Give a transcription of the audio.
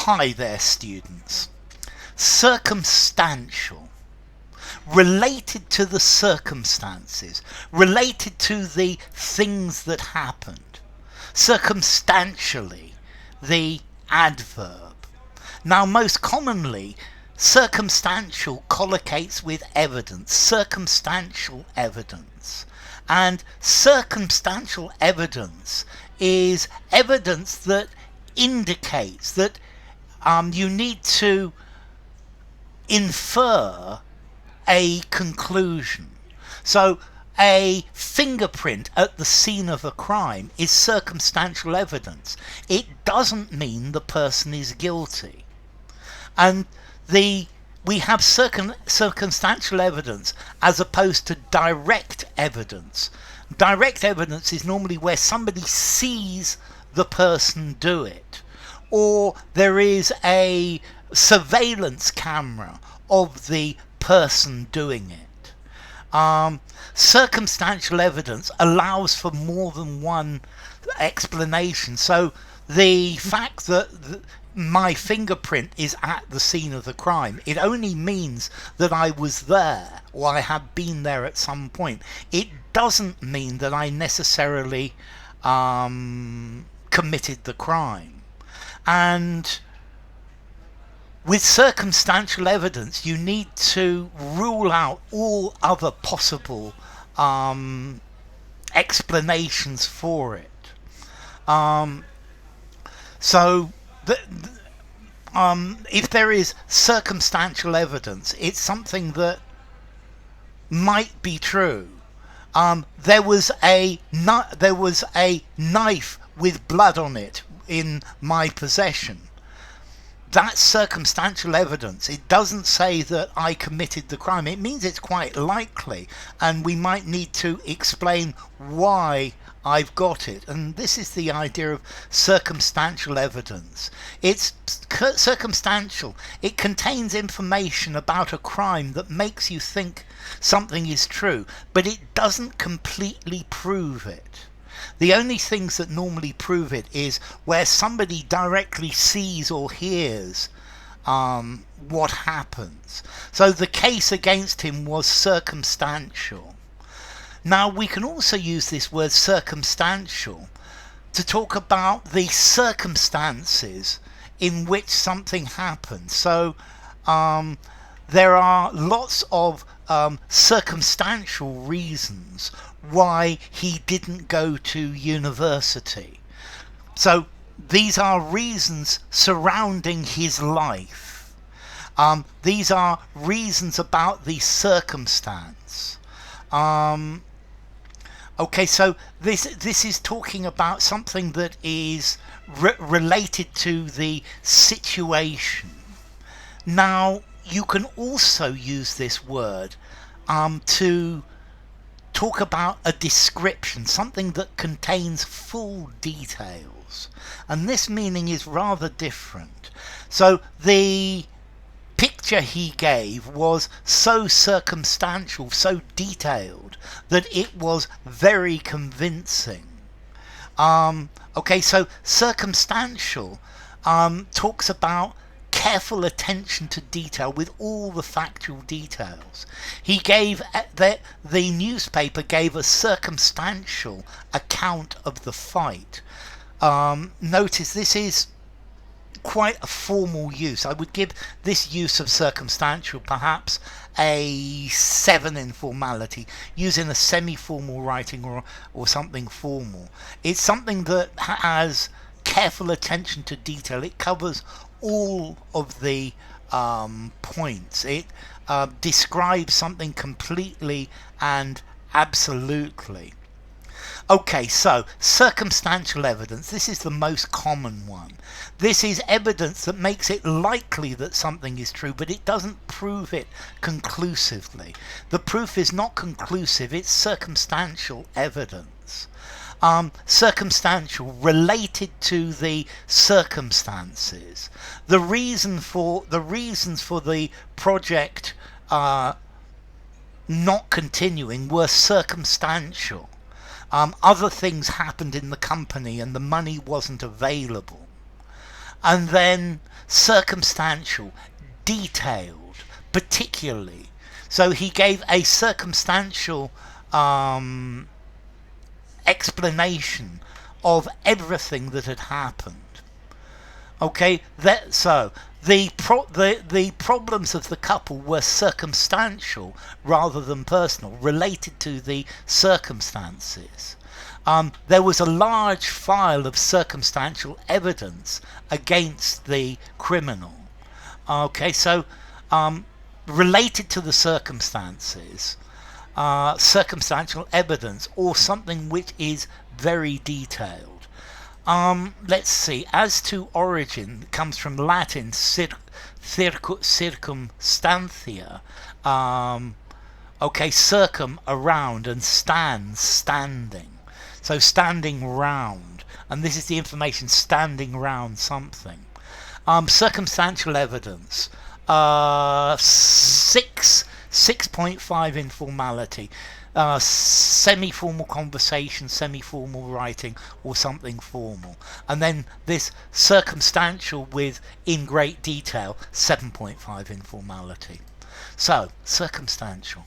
Hi there, students. Circumstantial. Related to the circumstances. Related to the things that happened. Circumstantially. The adverb. Now, most commonly, circumstantial collocates with evidence. Circumstantial evidence. And circumstantial evidence is evidence that indicates that you need to infer a conclusion. So a fingerprint at the scene of a crime is circumstantial evidence. It doesn't mean the person is guilty. And we have circumstantial evidence as opposed to direct evidence. Direct evidence is normally where somebody sees the person do it, or there is a surveillance camera of the person doing it. Circumstantial evidence allows for more than one explanation. So the fact that my fingerprint is at the scene of the crime, it only means that I was there, or I have been there at some point. It doesn't mean that I necessarily committed the crime. And with circumstantial evidence, you need to rule out all other possible explanations for it. If there is circumstantial evidence, it's something that might be true. There was a knife with blood on it in my possession. That's circumstantial evidence. It doesn't say that I committed the crime. It means it's quite likely, and we might need to explain why I've got it. And this is the idea of circumstantial evidence. It's circumstantial. It contains information about a crime that makes you think something is true, but it doesn't completely prove it. The only things that normally prove it is where somebody directly sees or hears what happens. So the case against him was circumstantial. Now, we can also use this word circumstantial to talk about the circumstances in which something happened. So there are lots of circumstantial reasons why he didn't go to university. So these are reasons surrounding his life. These are reasons about the circumstance. Okay, so this is talking about something that is related to the situation. Now, you can also use this word to talk about a description, something that contains full details. And this meaning is rather different. So the picture he gave was so circumstantial, so detailed, that it was very convincing. Okay, so circumstantial talks about careful attention to detail with all the factual details. He gave the newspaper gave a circumstantial account of the fight. Notice this is quite a formal use. I would give this use of circumstantial perhaps a 7 in formality, using a semi-formal writing or something formal. It's something that has careful attention to detail. It covers all of the points. It describes something completely and absolutely. Okay, so circumstantial evidence, this is the most common one. This is evidence that makes it likely that something is true, but it doesn't prove it conclusively. The proof is not conclusive, it's circumstantial evidence. Circumstantial, related to the circumstances. The reasons for the project not continuing were circumstantial. Other things happened in the company and the money wasn't available. And then Circumstantial, detailed, particularly. So he gave a circumstantial explanation of everything that had happened. Okay, so the problems of the couple were circumstantial rather than personal, related to the circumstances. There was a large file of circumstantial evidence against the criminal. Okay, so related to the circumstances, circumstantial evidence, or something which is very detailed. Let's see. As to origin, it comes from Latin circumstantia. Okay, circum, around, and standing. So standing round, and this is the information standing round something. Circumstantial evidence. 6.5 informality. Semi-formal conversation, semi-formal writing, or something formal. And then this circumstantial with in great detail, 7.5 informality. So, circumstantial.